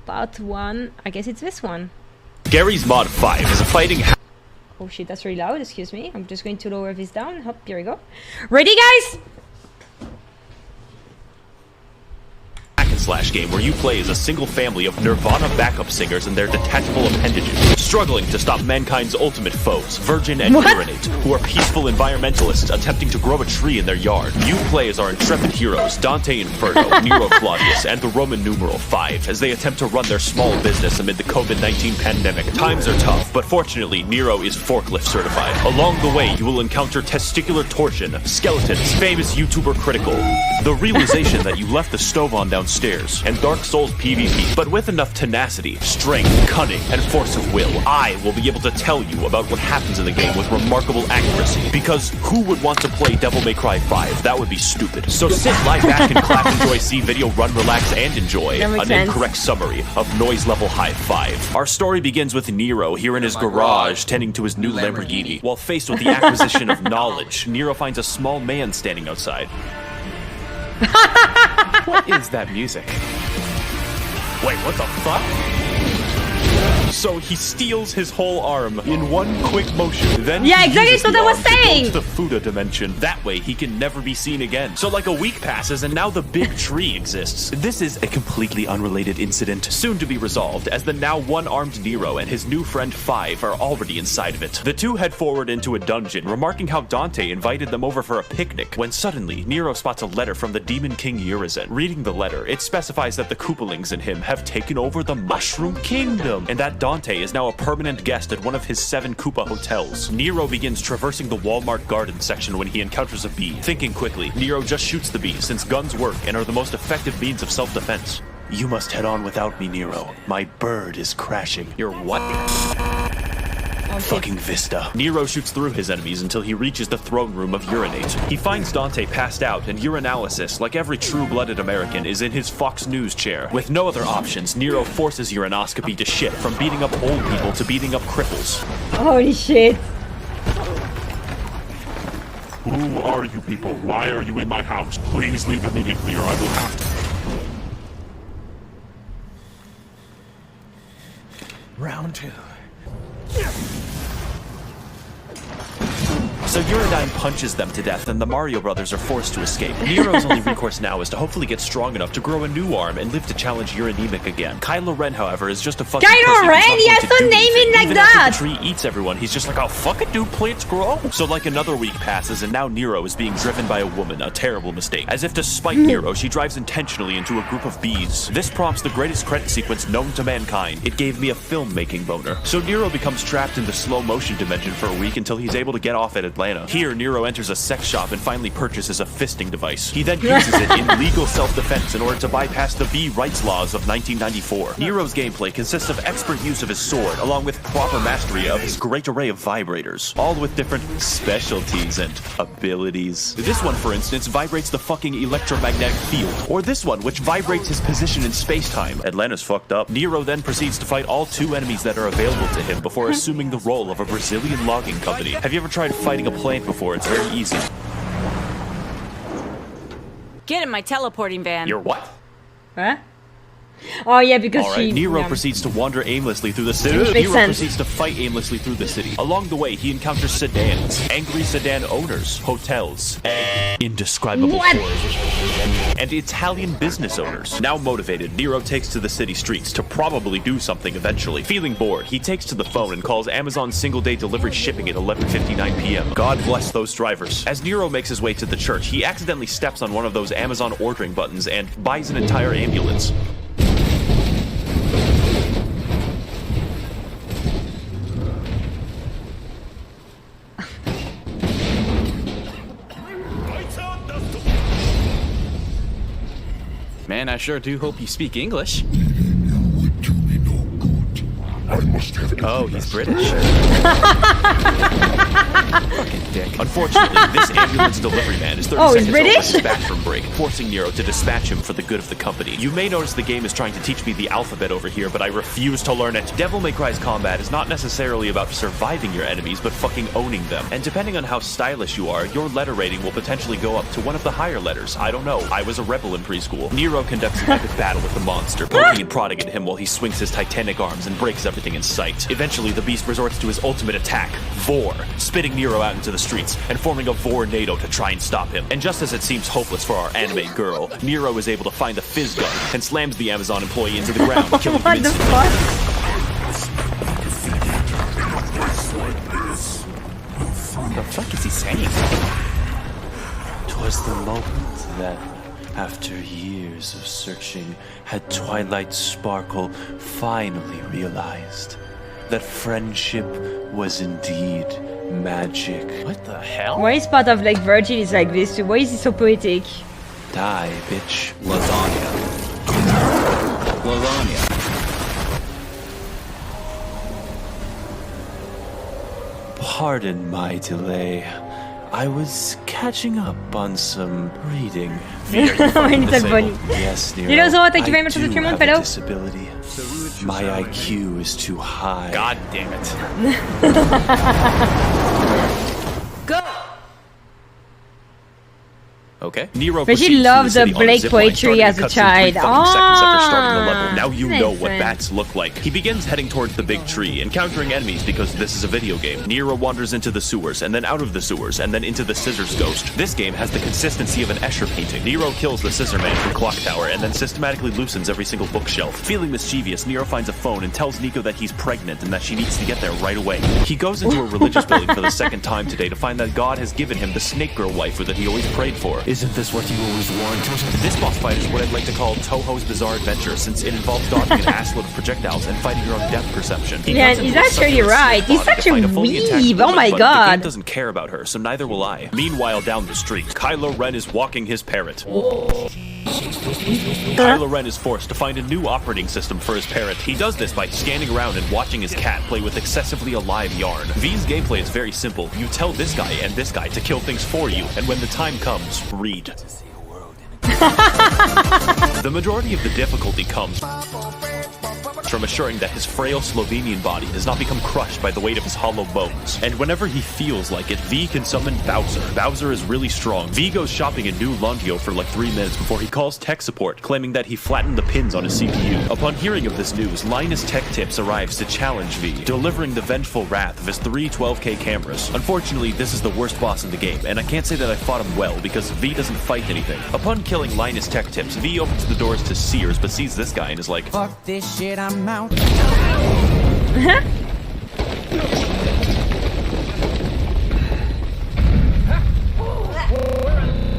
Part 1. I guess it's this one. Gary's Mod 5 is a fighting... Oh shit, that's really loud. Excuse me. I'm just going to lower this down. Hop, here we go. Ready, guys? Slash game where you play as a single family of Nirvana backup singers and their detachable appendages, struggling to stop mankind's ultimate foes, Virgin and Urinate, who are peaceful environmentalists attempting to grow a tree in their yard. You play as our intrepid heroes, Dante Inferno, Nero Claudius, and the Roman numeral 5, as they attempt to run their small business amid the COVID-19 pandemic. Times are tough, but fortunately, Nero is forklift certified. Along the way, you will encounter testicular torsion, skeletons, famous YouTuber Critical, the realization that you left the stove on downstairs, and Dark Souls PvP. But with enough tenacity, strength, cunning, and force of will, I will be able to tell you about what happens in the game with remarkable accuracy. Because who would want to play Devil May Cry 5? That would be stupid. So sit, lie back, and clap, enjoy, see video, run, relax, and enjoy an incorrect summary of noise level high 5. Our story begins with Nero here in his garage tending to his new Lamborghini. While faced with the acquisition of knowledge, Nero finds a small man standing outside. What is that music? Wait, what the fuck? So he steals his whole arm in one quick motion. Then yeah, exactly what I was saying. To the Fuda dimension. That way he can never be seen again. So like a week passes and now the big tree exists. This is a completely unrelated incident, soon to be resolved, as the now one-armed Nero and his new friend 5 are already inside of it. The two head forward into a dungeon, remarking how Dante invited them over for a picnic, when suddenly Nero spots a letter from the Demon King Urizen. Reading the letter, it specifies that the Koopalings and him have taken over the Mushroom Kingdom, and that Dante is now a permanent guest at one of his 7 Koopa hotels. Nero begins traversing the Walmart garden section when he encounters a bee. Thinking quickly, Nero just shoots the bee since guns work and are the most effective means of self-defense. You must head on without me, Nero. My bird is crashing. Your what? Fucking Vista. Nero shoots through his enemies until he reaches the throne room of Urinate. He finds Dante passed out, and urinalysis, like every true-blooded American, is in his Fox News chair. With no other options, Nero forces urinoscopy to shit, from beating up old people to beating up cripples. Holy shit. Who are you people? Why are you in my house? Please leave immediately or I will have to. Round 2. So Uridine punches them to death, and the Mario brothers are forced to escape. Nero's only recourse now is to hopefully get strong enough to grow a new arm and live to challenge Uranemic again. Kylo Ren, however, is just a fucking Kylo Ren? He has to name it like that! After the tree eats everyone, he's just like, oh, fuck it, dude, plants grow. So like another week passes, and now Nero is being driven by a woman, a terrible mistake. As if to spite Nero, she drives intentionally into a group of bees. This prompts the greatest credit sequence known to mankind. It gave me a filmmaking boner. So Nero becomes trapped in the slow motion dimension for a week until he's able to get off at Atlanta. Here, Nero enters a sex shop and finally purchases a fisting device. He then uses it in legal self-defense in order to bypass the bee rights laws of 1994. Nero's gameplay consists of expert use of his sword, along with proper mastery of his great array of vibrators, all with different specialties and abilities. This one, for instance, vibrates the fucking electromagnetic field, or this one, which vibrates his position in space-time. Atlanta's fucked up. Nero then proceeds to fight all 2 enemies that are available to him before assuming the role of a Brazilian logging company. Have you ever tried fighting a plant before? It's very easy. Get in my teleporting van. You're what? Huh? Oh yeah, because Alright, Nero proceeds to wander aimlessly through the city. Nero proceeds to fight aimlessly through the city. Along the way, he encounters sedans, angry sedan owners, hotels, indescribable horrors, and Italian business owners. Now motivated, Nero takes to the city streets to probably do something eventually. Feeling bored, he takes to the phone and calls Amazon single-day delivery shipping at 11:59 p.m. God bless those drivers. As Nero makes his way to the church, he accidentally steps on one of those Amazon ordering buttons and buys an entire ambulance. Man, I sure do hope you speak English. Oh, he's British. Fucking dick. Unfortunately, this ambulance delivery man is 30 Oh, he's seconds over British? his bathroom break, forcing Nero to dispatch him for the good of the company. You may notice the game is trying to teach me the alphabet over here, but I refuse to learn it. Devil May Cry's combat is not necessarily about surviving your enemies, but fucking owning them. And depending on how stylish you are, your letter rating will potentially go up to one of the higher letters. I don't know. I was a rebel in preschool. Nero conducts an epic battle with the monster, poking and prodding at him while he swings his titanic arms and breaks everything in sight. Eventually, the beast resorts to his ultimate attack, Vor, spitting Nero out into the streets and forming a Vor-nado to try and stop him. And just as it seems hopeless for our anime girl, Nero is able to find the fizz gun and slams the Amazon employee into the ground, killing him What the instantly. fuck? What the fuck is he saying? 'Twas the moment that, after years of searching, had Twilight Sparkle finally realized that friendship was indeed magic. What the hell? Why is part of like Virgin is like this? Why is he so poetic? Die, bitch. Lasagna. Lasagna. Pardon my delay. I was catching up on some reading. When it's funny. Yes, Nero. You know, so thank you very I much for the do stream, have fellow. a disability. My IQ is too high. God damn it. Go! Okay. Nero But she proceeds loved through the city on Blake zip line, poetry starting as the a cutscene 3 child. fucking seconds after starting the level. Ah, Now you know what listen. bats look like. He begins heading towards the big tree, encountering enemies because this is a video game. Nero wanders into the sewers, and then out of the sewers, and then into the scissors ghost. This game has the consistency of an Escher painting. Nero kills the scissor man from Clock Tower, and then systematically loosens every single bookshelf. Feeling mischievous, Nero finds a phone and tells Nico that he's pregnant and that she needs to get there right away. He goes into a religious building for the second time today to find that God has given him the snake girl waifu that he always prayed for. Isn't this what you always wanted? This boss fight is what I'd like to call Toho's Bizarre Adventure, since it involves dodging an assload of projectiles and fighting your own depth perception. He Yeah, cuts he's into a actually succulent right. snake He's body to such a find fully intact weeb. Oh woman, my but God. The game doesn't care about her, so neither will I. Meanwhile, down the street, Kylo Ren is walking his parrot. Kylo Ren is forced to find a new operating system for his parrot. He does this by scanning around and watching his cat play with excessively alive yarn. V's gameplay is very simple. You tell this guy and this guy to kill things for you, and when the time comes, read. The majority of the difficulty comes from assuring that his frail Slovenian body does not become crushed by the weight of his hollow bones. And whenever he feels like it, V can summon Bowser. Bowser is really strong. V goes shopping a new Longio for like 3 minutes before he calls tech support, claiming that he flattened the pins on his CPU. Upon hearing of this news, Linus Tech Tips arrives to challenge V, delivering the vengeful wrath of his 3 12K cameras. Unfortunately, this is the worst boss in the game, and I can't say that I fought him well because V doesn't fight anything. Upon killing Linus Tech Tips, V opens the doors to Sears, but sees this guy and is like, Fuck this shit, I'm out.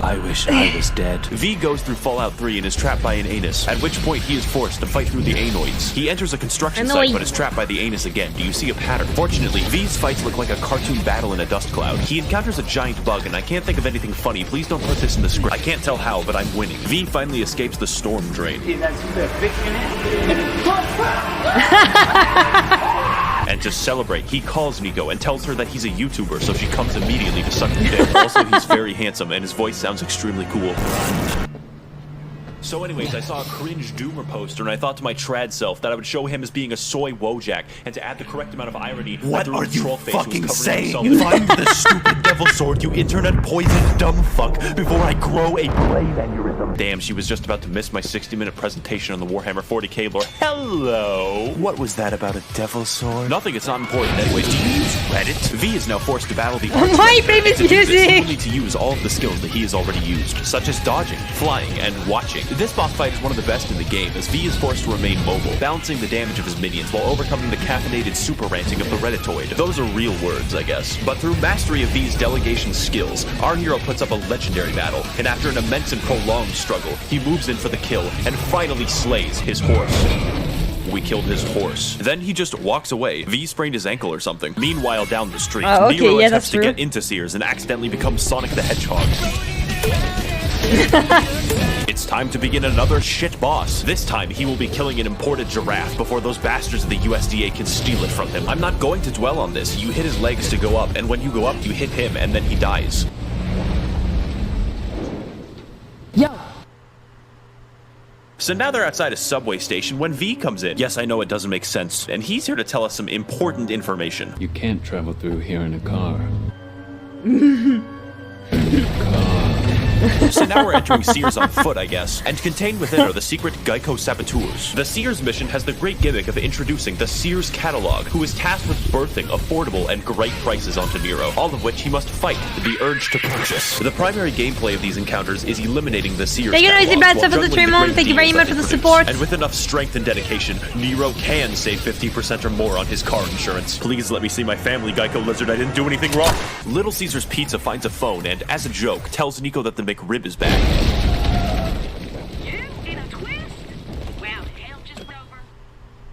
I wish I was dead. V goes through Fallout 3 and is trapped by an anus, at which point he is forced to fight through the anoids. He enters a construction site but is trapped by the anus again. Do you see a pattern? Fortunately, V's fights look like a cartoon battle in a dust cloud. He encounters a giant bug and I can't think of anything funny. Please don't put this in the script. I can't tell how, but I'm winning. V finally escapes the storm drain. And to celebrate, he calls Nico and tells her that he's a YouTuber, so she comes immediately to suck his dick. Also, he's very handsome and his voice sounds extremely cool. So anyways, I saw a cringe Doomer poster and I thought to my trad self that I would show him as being a soy Wojak and to add the correct amount of irony. What are you fucking saying? Find the stupid devil sword, you internet poisoned dumb fuck, before I grow a brain aneurysm. Damn, she was just about to miss my 60-minute presentation on the Warhammer 40k lore. Hello! What was that about a devil sword? Nothing, it's not important anyways. Do you use Reddit? V is now forced to battle the My famous to do this, he music! will need to use all of the skills that he has already used, such as dodging, flying, and watching. This boss fight is one of the best in the game, as V is forced to remain mobile, balancing the damage of his minions while overcoming the caffeinated super ranting of the Redditoid. Those are real words, I guess. But through mastery of V's delegation skills, our hero puts up a legendary battle, and after an immense and prolonged struggle, he moves in for the kill and finally slays his horse. We killed his horse. Then he just walks away. V sprained his ankle or something. Meanwhile, down the street, Oh, okay, Nero yeah, attempts that's to true. get into Sears and accidentally becomes Sonic the Hedgehog. It's time to begin another shit boss. This time, he will be killing an imported giraffe before those bastards of the USDA can steal it from him. I'm not going to dwell on this. You hit his legs to go up, and when you go up, you hit him, and then he dies. Yo. So now they're outside a subway station when V comes in. Yes, I know it doesn't make sense, and he's here to tell us some important information. You can't travel through here in a car. So now we're entering Sears on foot, I guess, and contained within are the secret Geico saboteurs. The Sears mission has the great gimmick of introducing the Sears catalog, who is tasked with birthing affordable and great prices onto Nero, all of which he must fight the urge to purchase. The primary gameplay of these encounters is eliminating the Sears Thank you, catalog Noisy Brad, while for the juggling 3 months. great Thank you very deals much that for they the produce. support. And with enough strength and dedication, Nero can save 50% or more on his car insurance. Please let me see my family, Geico Lizard. I didn't do anything wrong. Little Caesar's Pizza finds a phone and, as a joke, tells Nico that the McRib is back.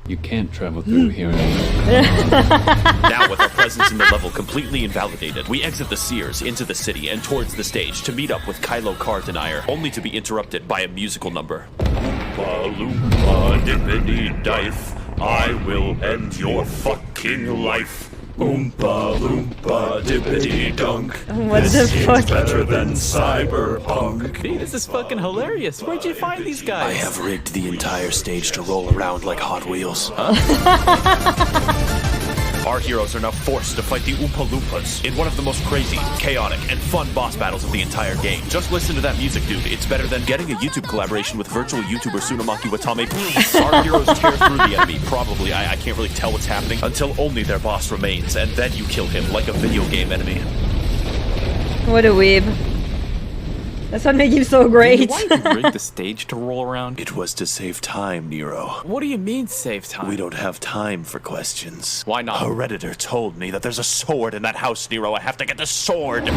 You can't travel through here in a car. Now, with our presence in the level completely invalidated, we exit the Sears into the city and towards the stage to meet up with Kylo Car Denier, only to be interrupted by a musical number. Oompa loompa dippity dife, I will end your fucking life. Oompa loompa dippity dunk. What the fuck? Better than cyberpunk. Hey, this is fucking hilarious. Where'd you find these guys? I have rigged the entire stage to roll around like Hot Wheels. Our heroes are now forced to fight the Oompa Loompas in one of the most crazy, chaotic, and fun boss battles of the entire game. Just listen to that music, dude. It's better than getting a YouTube collaboration with virtual YouTuber Tsunamaki Watame. Please. Our heroes tear through the enemy. Probably, I can't really tell what's happening until only their boss remains, and then you kill him like a video game enemy. What a weeb. That's what makes him so great. Why did you rig the stage to roll around? It was to save time, Nero. What do you mean save time? We don't have time for questions. Why not? A Redditor told me that there's a sword in that house, Nero. I have to get the sword.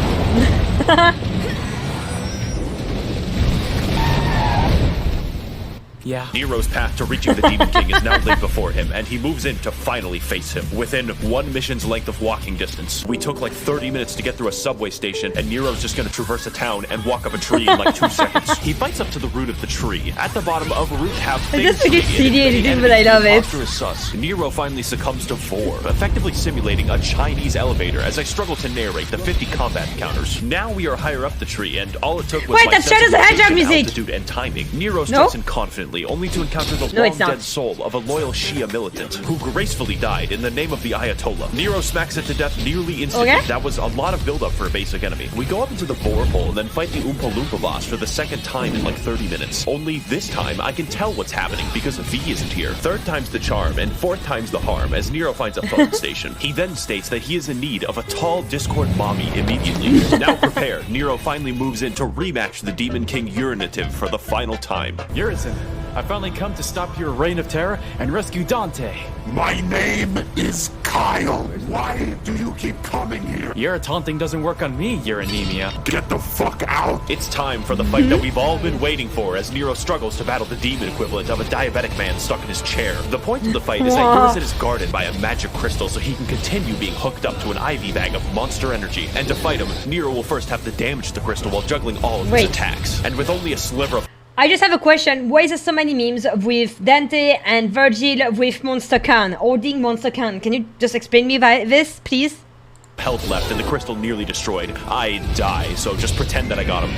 Yeah. Nero's path to reaching the Demon King is now laid before him, and he moves in to finally face him. Within one mission's length of walking distance, we took like 30 minutes to get through a subway station, and Nero's just gonna traverse a town and walk up a tree in like 2 seconds. He bites up to the root of the tree. At the bottom of a root have It's things just like hanging CD in it. editing, but I love it. After is sus. Nero finally succumbs to Vor, effectively simulating a Chinese elevator as I struggle to narrate the 50 combat encounters. Now we are higher up the tree, and all it took was Wait, my that's sense Shadow's of Hedgehog location, music! altitude, and timing. Nero No? steps in confidently, only to encounter the No, it's long not. dead soul of a loyal Shia militant who gracefully died in the name of the Ayatollah. Nero smacks it to death nearly instantly. Okay. That was a lot of build-up for a basic enemy. We go up into the bore hole and then fight the Oompa Loompa boss for the second time in like 30 minutes. Only this time, I can tell what's happening because V isn't here. Third time's the charm, and fourth time's the harm, as Nero finds a phone station. He then states that he is in need of a tall Discord mommy immediately. Now prepared, Nero finally moves in to rematch the Demon King Urinative for the final time. Urizen, I finally come to stop your reign of terror and rescue Dante. My name is Kyle. Why do you keep coming here? Your taunting doesn't work on me, your anemia. Get the fuck out. It's time for the fight that we've all been waiting for as Nero struggles to battle the demon equivalent of a diabetic man stuck in his chair. The point of the fight is that Urizen is guarded by a magic crystal so he can continue being hooked up to an IV bag of monster energy. And to fight him, Nero will first have to damage the crystal while juggling all of his Wait. attacks. And with only a sliver of I just have a question. Why is there so many memes with Dante and Virgil with Monster Can, holding Monster Can? Can you just explain me this, please? health left and the crystal nearly destroyed, I die, so just pretend that I got him.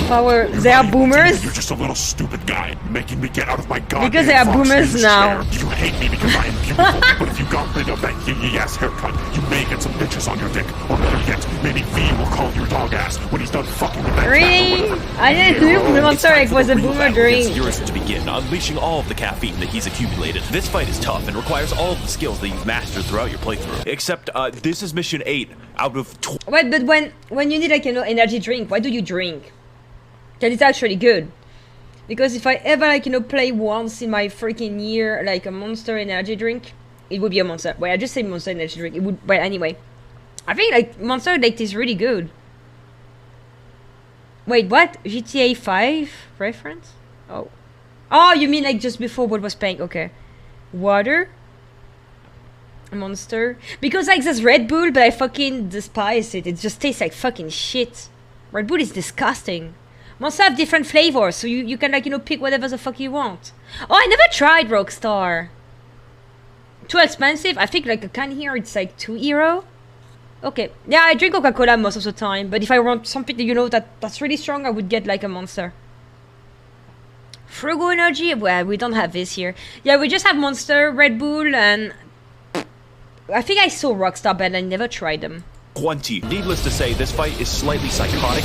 Power. They are boomers? You're just a little stupid guy, making me get out of my goddamn Because they are Fox boomers News now. chair. You hate me because I am beautiful, but if you got rid of that yee-yee-ass haircut, you may get some bitches on your dick. Or better yet, maybe V will call your dog ass when he's done fucking with that Really? cat or whatever. I didn't know It's Monster time Egg for was the a real boomer battle during. against Urizen to begin, unleashing all of the caffeine that he's accumulated. This fight is tough and requires all of the skills that you've mastered throughout your playthrough. Except, this is mission 8 out of 12. Wait, but when you need like an energy drink, what do you drink? That is actually good. Because if I ever like play once in my freaking year like a Monster energy drink, it would be a Monster. Wait, I just say Monster energy drink. It would. But anyway, I think like Monster like is really good. Wait, what? GTA 5 reference? Oh, you mean like just before what was playing? Okay, water. Monster. Because like there's Red Bull, but I fucking despise it. It just tastes like fucking shit. Red Bull is disgusting. Monster have different flavors, so you can like, you know, pick whatever the fuck you want. Oh, I never tried Rockstar. Too expensive? I think like a can here, it's like €2. Okay. Yeah, I drink Coca-Cola most of the time, but if I want something, you know, that's really strong, I would get like a Monster. Frugal Energy? Well, we don't have this here. Yeah, we just have Monster, Red Bull, and I think I saw Rockstar, but I never tried them. 20. Needless to say, this fight is slightly psychotic.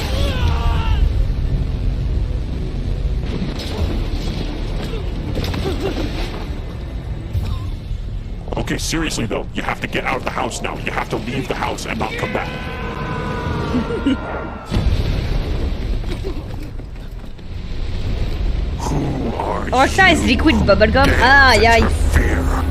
Okay, seriously though, you have to get out of the house now. You have to leave the house and not come back. Who are Rockstar is liquid bubblegum? Dare Ah, to yeah. interfere?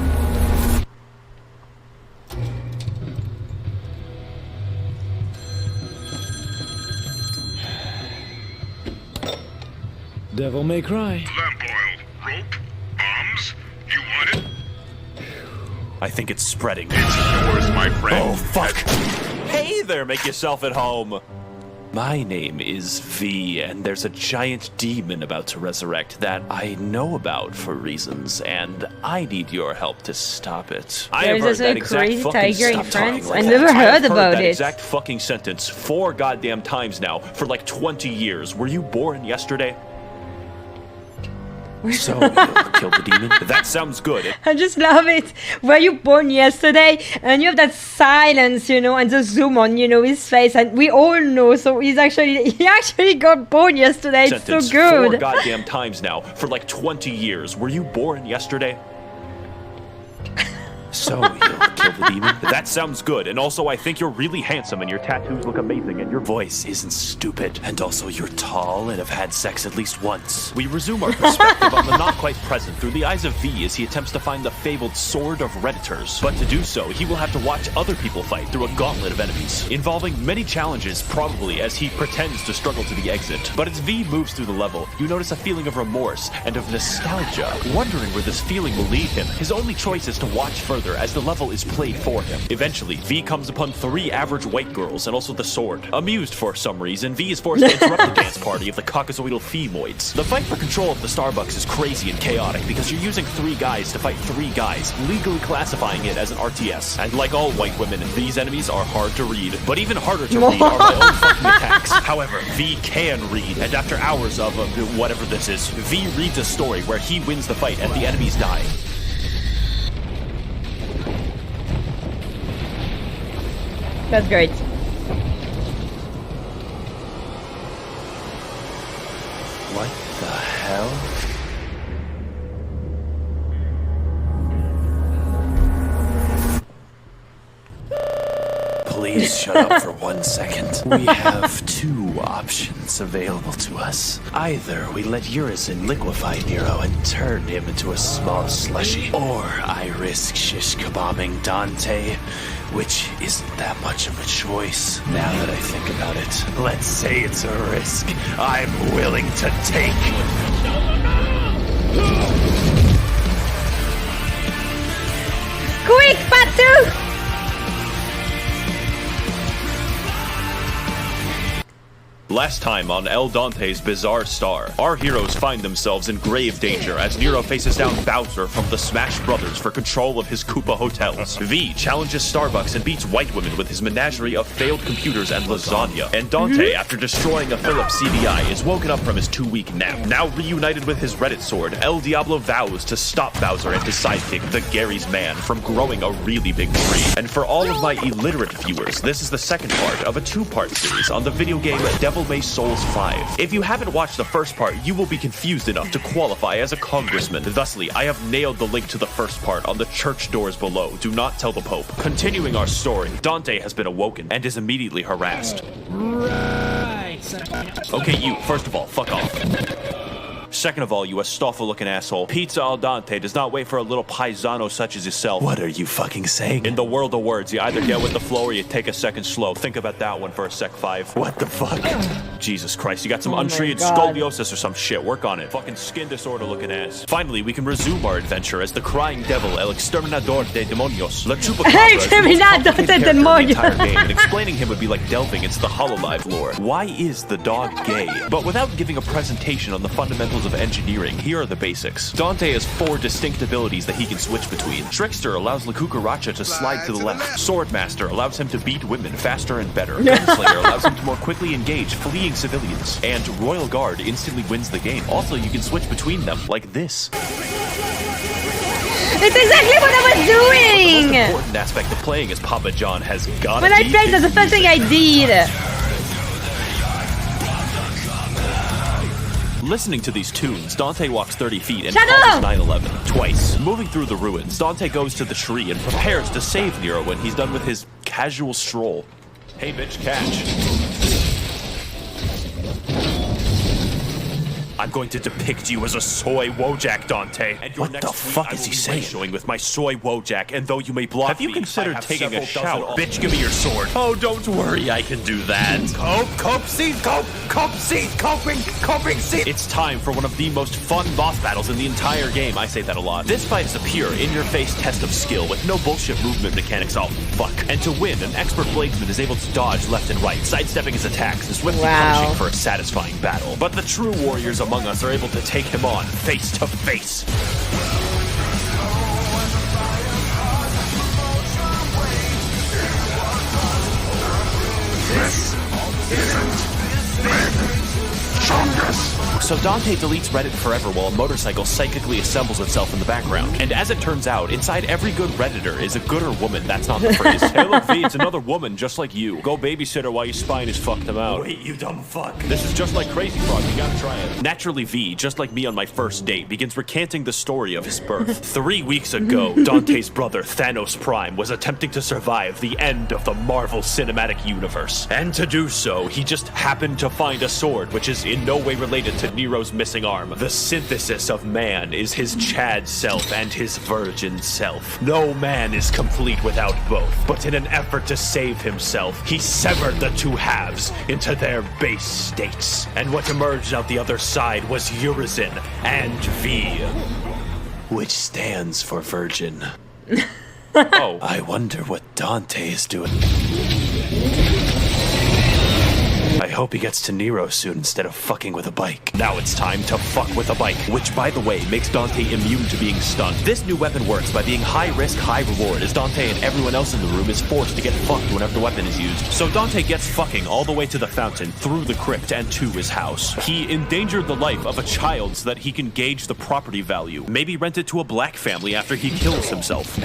Devil may cry. Lamp oil, rope, bombs. You want it? I think it's spreading. It's yours, my friend. Oh, fuck. Hey there, make yourself at home. My name is V, and there's a giant demon about to resurrect that I know about for reasons, and I need your help to stop it. I have There's heard a that exact crazy fucking tiger in stop talking France? like I that. never I have heard about that it. exact fucking sentence 4 goddamn times now for like 20 years. Were you born yesterday? So, you'll kill the demon? That sounds good. I just love it. Were you born yesterday? And you have that silence, you know, and the zoom on, you know, his face, and we all know. So he actually got born yesterday. It's Sentence so good. 4 goddamn times now for like 20 years. Were you born yesterday? So, you'll kill the demon? That sounds good. And also, I think you're really handsome and your tattoos look amazing and your voice isn't stupid. And also, you're tall and have had sex at least once. We resume our perspective on the not quite present through the eyes of V as he attempts to find the fabled Sword of Redditors. But to do so, he will have to watch other people fight through a gauntlet of enemies, involving many challenges probably as he pretends to struggle to the exit. But as V moves through the level, you notice a feeling of remorse and of nostalgia, wondering where this feeling will lead him. His only choice is to watch further as the level is played for him. Eventually, V comes upon 3 average white girls and also the sword. Amused for some reason, V is forced to interrupt the dance party of the Caucasoidal Femoids. The fight for control of the Starbucks is crazy and chaotic because you're using 3 guys to fight 3 guys, legally classifying it as an RTS. And like all white women, these enemies are hard to read. But even harder to read are my own fucking attacks. However, V can read, and after hours of whatever this is, V reads a story where he wins the fight and the enemies die. That's great. What the hell? Please shut up for 1 second. We have 2 options available to us. Either we let Urizen liquefy Nero and turn him into a small slushy, or I risk shish kebabbing Dante, which isn't that much of a choice. Now that I think about it, let's say it's a risk I'm willing to take. Quick, Patu! Last time on El Dante's Bizarre Star, our heroes find themselves in grave danger as Nero faces down Bowser from the Smash Brothers for control of his Koopa hotels. V challenges Starbucks and beats white women with his menagerie of failed computers and lasagna. And Dante, after destroying a Philips CDI, is woken up from his 2-week nap. Now reunited with his Reddit sword, El Diablo vows to stop Bowser and his sidekick, the Gary's Man, from growing a really big tree. And for all of my illiterate viewers, this is the second part of a 2-part series on the video game Devil May Souls 5. If you haven't watched the first part, you will be confused enough to qualify as a congressman. Thusly, I have nailed the link to the first part on the church doors below. Do not tell the Pope. Continuing our story, Dante has been awoken and is immediately harassed. Right. Okay, you, first of all, fuck off. Second of all, you Astolfo-looking asshole, pizza al dente does not wait for a little paisano such as yourself. What are you fucking saying? In the world of words, you either get with the flow or you take a second slow. Think about that one for a sec, 5. What the fuck? Jesus Christ, you got some untreated scoliosis or some shit. Work on it. Fucking skin disorder looking ass. Finally, we can resume our adventure as the crying devil, El Exterminador de Demonios. La Chupacabra is the most complicated character in the entire game, and explaining him would be like delving into the Hololive lore. Why is the dog gay? But without giving a presentation on the fundamentals of engineering, here are the basics. Dante has 4 distinct abilities that he can switch between. Trickster allows La Cucaracha to slide to the left. Swordmaster allows him to beat women faster and better. Gunslinger allows him to more quickly engage fleeing civilians. And Royal Guard instantly wins the game. Also, you can switch between them like this. It's exactly what I was doing! The most important aspect of playing as Papa John has got to When I played, that's the first thing I did. Listening to these tunes, Dante walks 30 feet and Shut calls up! 9/11 twice. Moving through the ruins, Dante goes to the tree and prepares to save Nero when he's done with his casual stroll. Hey bitch, catch. I'm going to depict you as a soy Wojak, Dante. And your What next the fuck is he saying? Showing with my soy Wojak, and though you may block Have you me, considered I have taking a several shower? dozen- Bitch, give me your sword. Oh, don't worry, I can do that. Coping seed. It's time for one of the most fun boss battles in the entire game. I say that a lot. This fight is a pure, in-your-face test of skill with no bullshit movement mechanics. Oh, fuck. And to win, an expert bladesman is able to dodge left and right, sidestepping his attacks and swiftly punishing for a satisfying battle. But the true warriors among us are able to take him on face to face. So Dante deletes Reddit forever while a motorcycle psychically assembles itself in the background. And as it turns out, inside every good Redditor is a gooder woman. That's not the phrase. Hey look, V, it's another woman just like you. Go babysit her while your spine is fucked them out. Wait, you dumb fuck. This is just like Crazy Frog, you gotta try it. Naturally, V, just like me on my first date, begins recanting the story of his birth. 3 weeks ago, Dante's brother, Thanos Prime, was attempting to survive the end of the Marvel Cinematic Universe. And to do so, he just happened to find a sword, which is in no way related to Nero's missing arm. The synthesis of man is his Chad self and his virgin self. No man is complete without both, but in an effort to save himself, he severed the two halves into their base states. And what emerged out the other side was Urizen and V, which stands for virgin. Oh, I wonder what Dante is doing. I hope he gets to Nero soon instead of fucking with a bike. Now it's time to fuck with a bike, which, by the way, makes Dante immune to being stunned. This new weapon works by being high risk, high reward, as Dante and everyone else in the room is forced to get fucked whenever the weapon is used. So Dante gets fucking all the way to the fountain, through the crypt, and to his house. He endangered the life of a child so that he can gauge the property value. Maybe rent it to a black family after he kills himself.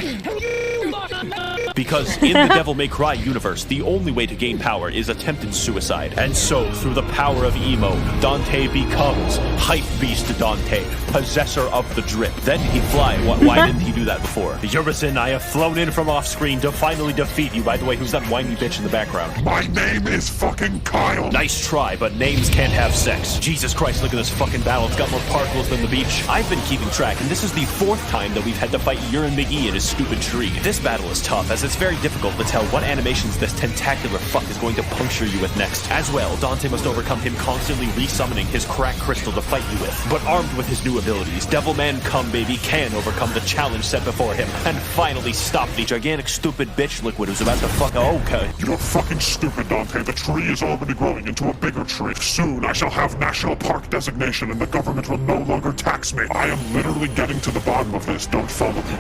Because in the Devil May Cry universe, the only way to gain power is attempted suicide. And so, through the power of emo, Dante becomes Hype Beast Dante, possessor of the drip. Then he'd fly. Why didn't he do that before? Urizen, I have flown in from off screen to finally defeat you. By the way, who's that whiny bitch in the background? My name is fucking Kyle. Nice try, but names can't have sex. Jesus Christ, look at this fucking battle. It's got more particles than the beach. I've been keeping track, and this is the 4th time that we've had to fight Urine McGee in his stupid tree. This battle is tough, as it's very difficult to tell what animations this tentacular fuck is going to puncture you with next. As well, Dante must overcome him constantly resummoning his crack crystal to fight you with. But armed with his new abilities, Devilman Come Baby can overcome the challenge set before him, and finally stop the gigantic stupid bitch liquid who's about to fuck okay. You're fucking stupid, Dante. The tree is already growing into a bigger tree. Soon I shall have national park designation and the government will no longer tax me. I am literally getting to the bottom of this. Don't follow me.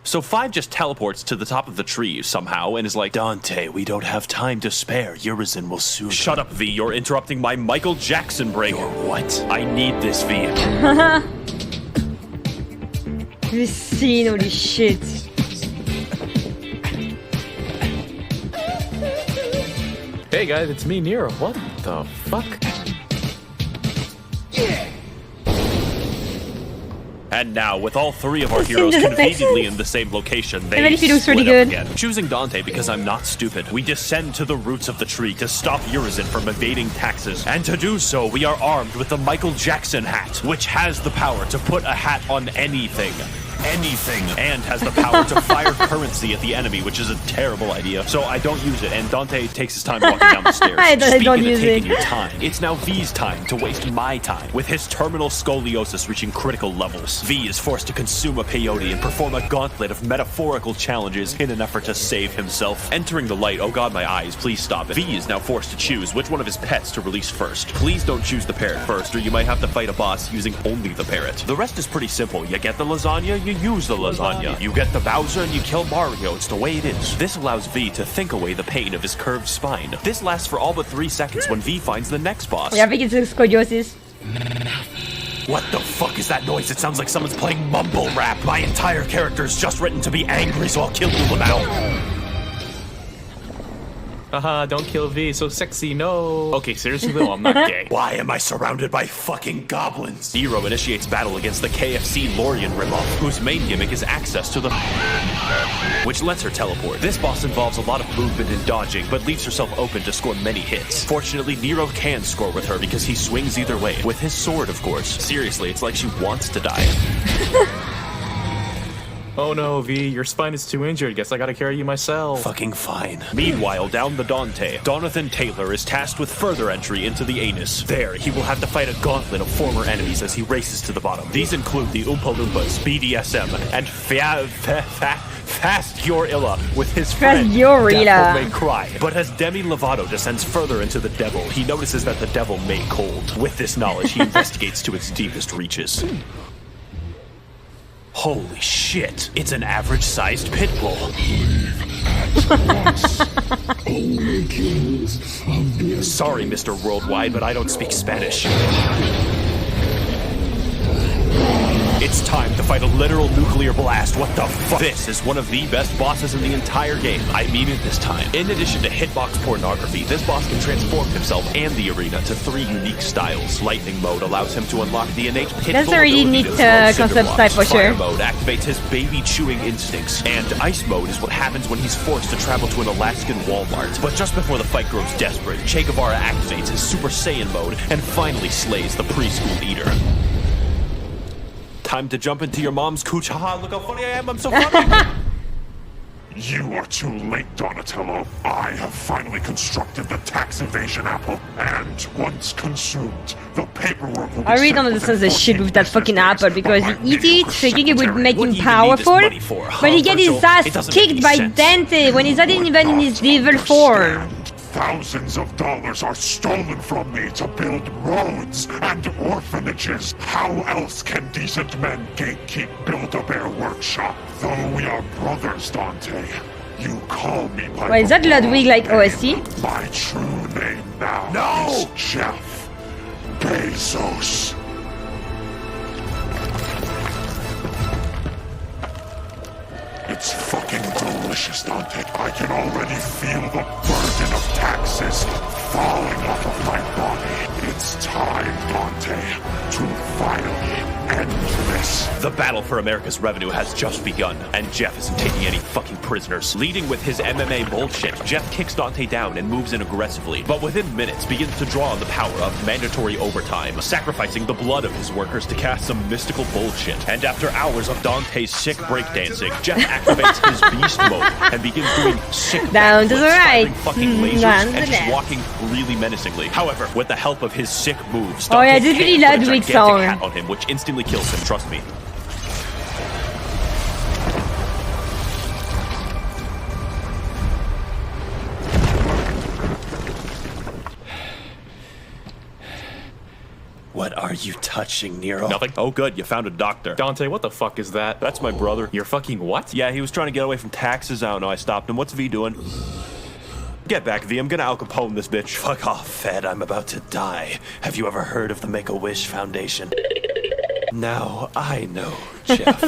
So 5 just teleports to the top of the tree somehow and is like, Dante, we don't have time to spare. Urizen will soon. Shut up, V. You're interrupting my Michael Jackson break. Or what? I need this, V. This scene, holy shit. Hey guys, it's me, Nero. What the fuck? And now, with all three of our This heroes doesn't make conveniently sense. in the same location, Even they if he looks really split up good. again. Choosing Dante because I'm not stupid. We descend to the roots of the tree to stop Urizen from evading taxes. And to do so, we are armed with the Michael Jackson hat, which has the power to put a hat on anything. Anything, and has the power to fire currency at the enemy, which is a terrible idea. So I don't use it, and Dante takes his time walking down the stairs. I don't Speaking use of taking it. your time, it's now V's time to waste my time. With his terminal scoliosis reaching critical levels, V is forced to consume a peyote and perform a gauntlet of metaphorical challenges in an effort to save himself. Entering the light, oh god, my eyes, please stop it. V is now forced to choose which one of his pets to release first. Please don't choose the parrot first, or you might have to fight a boss using only the parrot. The rest is pretty simple. You get the lasagna, you use the lasagna. You get the Bowser and you kill Mario. It's the way it is. This allows V to think away the pain of his curved spine. This lasts for all but 3 seconds when V finds the next boss. Yeah, I think it's a scoliosis. What the fuck is that noise? It sounds like someone's playing mumble rap. My entire character is just written to be angry, so I'll kill you now. Haha, don't kill V, so sexy, no. Okay, seriously though, I'm not gay. Why am I surrounded by fucking goblins? Nero initiates battle against the KFC Lorian ripoff, whose main gimmick is access to the which lets her teleport. This boss involves a lot of movement and dodging, but leaves herself open to score many hits. Fortunately, Nero can score with her because he swings either way, with his sword, of course. Seriously, it's like she wants to die. Oh no, V, your spine is too injured. Guess I gotta carry you myself. Fucking fine. Meanwhile, down the Dante, Jonathan Taylor is tasked with further entry into the anus. There, he will have to fight a gauntlet of former enemies as he races to the bottom. These include the Oompa Loompas, BDSM, and Fast Gorilla with his friend Gorilla. Devil May Cry. But as Demi Lovato descends further into the devil, he notices that the devil may cold. With this knowledge, he investigates to its deepest reaches. Holy shit, it's an average-sized pit bull. Sorry, Mr. Worldwide, but I don't speak Spanish. It's time to fight a literal nuclear blast. What the fuck? This is one of the best bosses in the entire game. I mean it this time. In addition to hitbox pornography, this boss can transform himself and the arena to 3 unique styles. Lightning mode allows him to unlock the innate pitbull That's a really ability neat to throw cinder concept blocks. type for Fire sure. mode activates his baby-chewing instincts. And ice mode is what happens when he's forced to travel to an Alaskan Walmart. But just before the fight grows desperate, Che Guevara activates his Super Saiyan mode and finally slays the preschool eater. Time to jump into your mom's cooch. Haha, look how funny I am. I'm so funny. You are too late, Donatello. I have finally constructed the tax evasion apple, and once consumed, the paperwork will be I really sent don't understand the within shit with that 14 fucking business apple days because by he eat it thinking it would make What him do you even need this powerful, money for, huh, but he gets his Virgil? ass It doesn't make kicked any by sense. Dante when he's not even in his evil form. Understand. Thousands of dollars are stolen from me to build roads and orphanages. How else can decent men gatekeep Build-A-Bear Workshop? Though we are brothers, Dante, you call me by Wait, is that the Ludwig like wrong OST? name. My true name now is Jeff Bezos. It's fucking delicious, Dante. I can already feel the burden of taxes falling off of my body. It's time, Dante, to finally end this. The battle for America's revenue has just begun, and Jeff isn't taking any fucking prisoners. Leading with his MMA bullshit, Jeff kicks Dante down and moves in aggressively, but within minutes begins to draw on the power of mandatory overtime, sacrificing the blood of his workers to cast some mystical bullshit. And after hours of Dante's sick breakdancing, Jeff activates his beast mode and begins doing sick Down to the backflips, right. firing fucking lasers, Down to and the just left. walking really menacingly. However, with the help of his sick moves, Oh, yeah, Dante this really can't put a Ludwig gigantic song. hat on him, which instantly kills him, trust me. What are you touching, Nero? Nothing. Oh, good, you found a doctor. Dante, what the fuck is that? That's my brother. You're fucking what? Yeah, he was trying to get away from taxes. I don't know, I stopped him. What's V doing? Get back, V. I'm gonna Al Capone this bitch. Fuck off, Fed. I'm about to die. Have you ever heard of the Make-A-Wish Foundation? Now, I know, Jeff.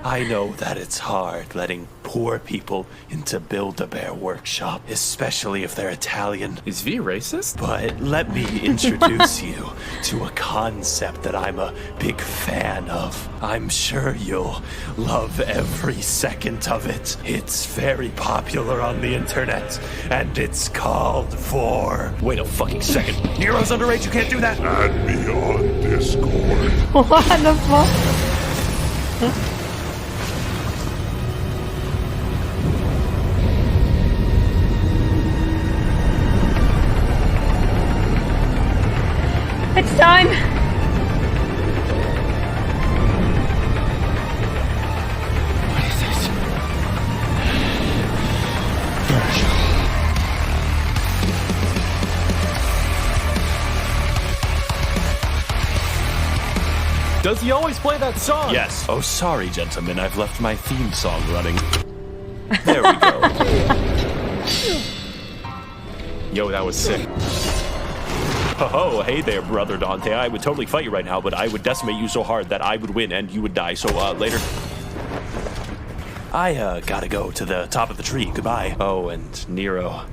I know that it's hard letting poor people into Build-A-Bear Workshop, especially if they're Italian. Is V racist? But let me introduce you to a concept that I'm a big fan of. I'm sure you'll love every second of it. It's very popular on the internet, and it's called Vor. Wait a fucking second. Nero's underage, you can't do that! Add me on Discord. What the fuck? It's time! What is this? Does he always play that song? Yes. Oh, sorry, gentlemen. I've left my theme song running. There we go. Yo, that was sick. Oh, hey there, brother Dante. I would totally fight you right now, but I would decimate you so hard that I would win and you would die. So, later. I, gotta go to the top of the tree. Goodbye. Oh, and Nero.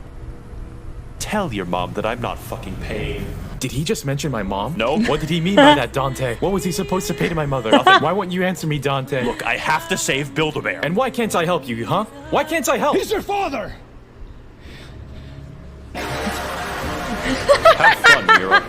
Tell your mom that I'm not fucking paying. Did he just mention my mom? No. What did he mean by that, Dante? What was he supposed to pay to my mother? Nothing. Why won't you answer me, Dante? Look, I have to save Build-A-Bear. And why can't I help you, huh? Why can't I help? He's your father! Have fun, Nero.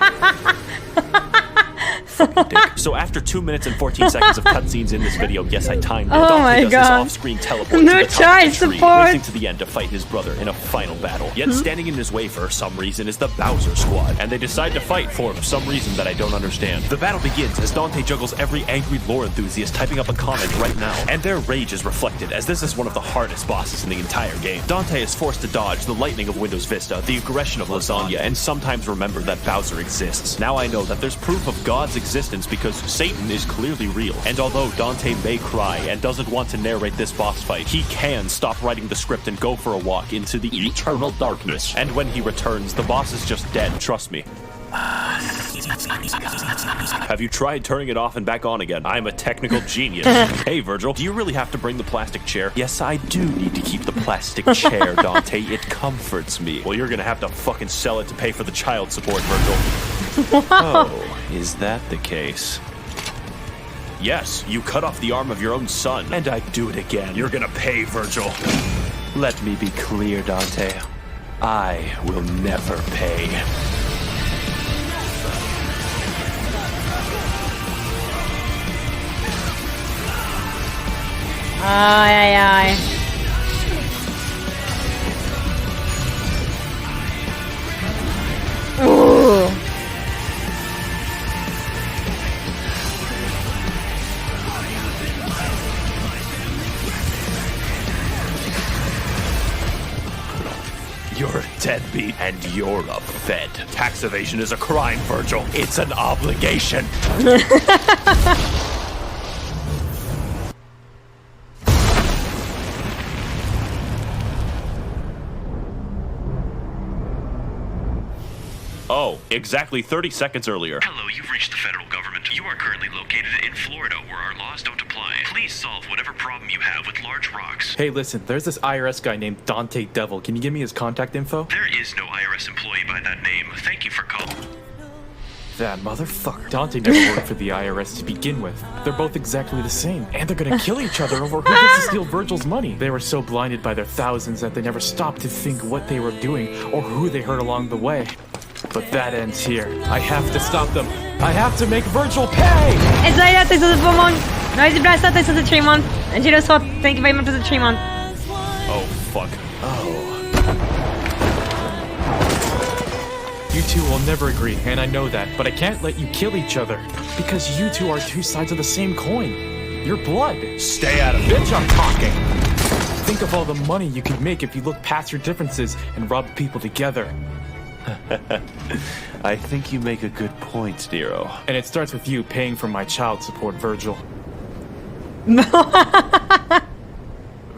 Fucking dick. So after 2 minutes and 14 seconds of cutscenes in this video, yes, I timed it. Oh Dante my does God. his off-screen teleport No to the top child of the tree, support. racing to the end to fight his brother in a final battle. Yet standing in his way for some reason is the Bowser Squad, and they decide to fight for some reason that I don't understand. The battle begins as Dante juggles every angry lore enthusiast typing up a comment right now, and their rage is reflected as this is one of the hardest bosses in the entire game. Dante is forced to dodge the lightning of Windows Vista, the aggression of lasagna, and sometimes remember that Bowser exists. Now I know that there's proof of God's existence because Satan is clearly real, and although Dante may cry and doesn't want to narrate this boss fight, he can stop writing the script and go for a walk into the eternal darkness. And when he returns, the boss is just dead, trust me. Have you tried turning it off and back on again? I'm a technical genius. Hey, Virgil, do you really have to bring the plastic chair? Yes, I do need to keep the plastic chair, Dante. It comforts me. Well, you're gonna have to fucking sell it to pay for the child support, Virgil. Oh, is that the case? Yes, you cut off the arm of your own son, and I'd do it again. You're gonna pay, Virgil. Let me be clear, Dante. I will never pay. Ay, ay, ay. Ooh. You're a deadbeat, and you're a fed. Tax evasion is a crime, Virgil. It's an obligation. Oh, exactly 30 seconds earlier. Hello, you've reached the federal government. You are currently located in Florida, where our laws don't apply. Please solve whatever problem you have with large rocks. Hey, listen, there's this IRS guy named Dante Devil. Can you give me his contact info? There is no IRS employee by that name. Thank you for calling. That motherfucker. Dante never worked for the IRS to begin with. They're both exactly the same. And they're gonna kill each other over who gets to steal Virgil's money. They were so blinded by their thousands that they never stopped to think what they were doing or who they hurt along the way. But that ends here. I have to stop them. I have to make Virgil pay! Ezra, thanks for the full month. Noisy Blaster, thanks for the 3 months. And Giro Swap, thank you very much for the 3 months. Oh, fuck. Oh. You two will never agree, and I know that, but I can't let you kill each other. Because you two are two sides of the same coin. You're blood. Stay out of it. Bitch, I'm talking. Think of all the money you could make if you look past your differences and rub people together. I think you make a good point, Nero. And it starts with you paying for my child support, Virgil.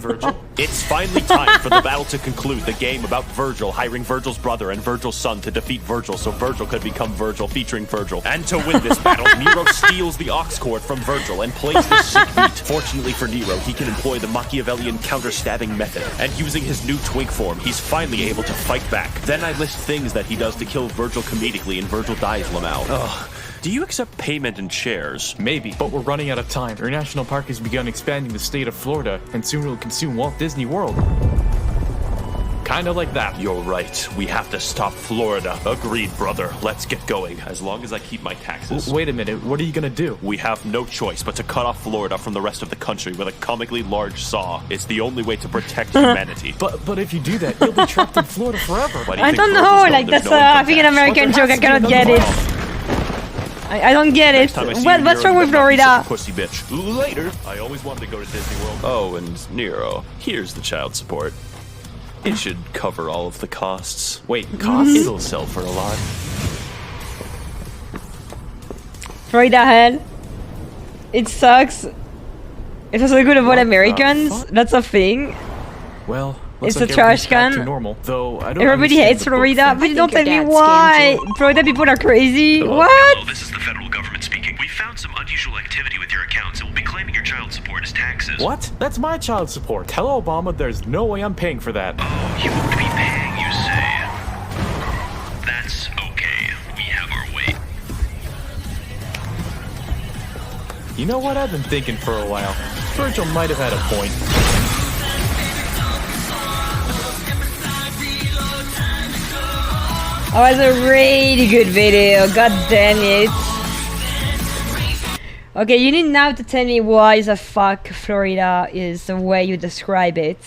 Virgil? It's finally time for the battle to conclude. The game about Virgil hiring Virgil's brother and Virgil's son to defeat Virgil so Virgil could become Virgil featuring Virgil. And to win this battle, Nero steals the aux cord from Virgil and plays the sick beat. Fortunately for Nero, he can employ the Machiavellian counter-stabbing method. And using his new twink form, he's finally able to fight back. Then I list things that he does to kill Virgil comedically and Virgil dies, Lamau. Ugh. Do you accept payment in shares? Maybe, but we're running out of time. Our national park has begun expanding the state of Florida, and soon it'll consume Walt Disney World. Kinda like that. You're right. We have to stop Florida. Agreed, brother. Let's get going. As long as I keep my taxes. Wait a minute, what are you gonna do? We have no choice but to cut off Florida from the rest of the country with a comically large saw. It's the only way to protect humanity. But if you do that, you'll be trapped in Florida forever. Why do you I think don't Virgil's know, known like there's that's no a income African tax? American But there joke. I has to be cannot get another it. I don't get it. Next time I see you, What's Nero, wrong with you better not be such Florida? a pussy bitch. Later. I always wanted to go to Disney World. Oh, and Nero, here's the child support. It should cover all of the costs. Wait, costs? It'll sell for a lot. Florida hell. It sucks. It was so good about What the Americans. fuck? That's a thing. Well, It's looks a like trash everything's back can. to normal, though I don't Everybody understand hates the book Florida, thing. but you don't tell your me dad why. scammed you. Florida people are crazy. Hello, What? this is the federal government speaking. We found some unusual activity with your accounts and will be claiming your child support as taxes. What? That's my child support. Tell Obama there's no way I'm paying for that. Oh, you won't be paying, you say? That's okay. We have our way. You know what? I've been thinking for a while. Virgil might have had a point. That was a really good video. God damn it. Okay, you need now to tell me why the fuck Florida is the way you describe it.